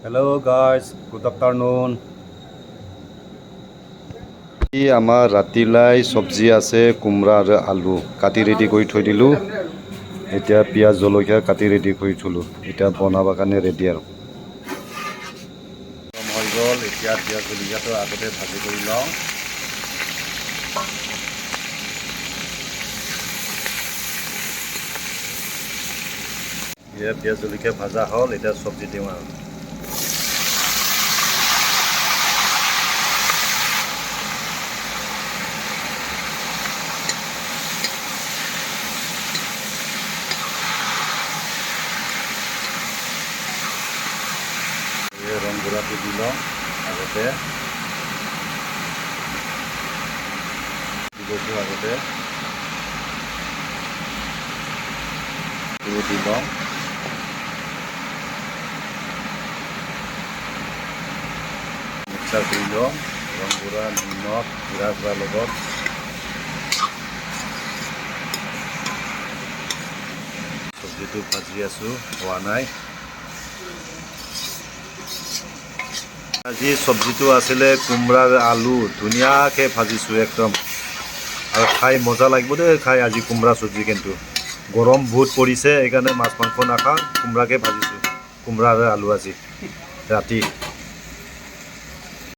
Hello guys, good afternoon. আমাৰ ৰাতিলাই চব্জি আছে কোমৰা আৰু আলু কাটি ৰেডি কৰি থৈ দিলোঁ। এতিয়া পিঁয়াজ জলকীয়া কাটি ৰেডি কৰি থলোঁ। এতিয়া বনাবৰ কাৰণে ৰেডি আৰু হৈ গ'ল। এতিয়া পিঁয়াজ জলকীয়াটো আগতে ভাজি কৰি লওঁ। এতিয়া পিঁয়াজ জলকীয়া ভাজা হ'ল। এতিয়া চব্জি দিওঁ আৰু ৰং গুড়াটো দি লওঁ। আগতে দি লওঁ। মিক্সাৰ কৰি লওঁ। ৰং গুড়া নিমখ জিৰা গুড়াৰ লগত চব্জিটো ভাজি আছোঁ, হোৱা নাই। আজি চব্জিটো আছিলে কোমৰাৰ আলু, ধুনীয়াকৈ ভাজিছোঁ একদম। আৰু খাই মজা লাগিব দেই খাই আজি কোমৰা চব্জি। কিন্তু গৰম বহুত পৰিছে, সেইকাৰণে মাছ মাংস নাখাওঁ, কোমৰাকে ভাজিছোঁ। কোমৰা আৰু আলু আজি ৰাতি।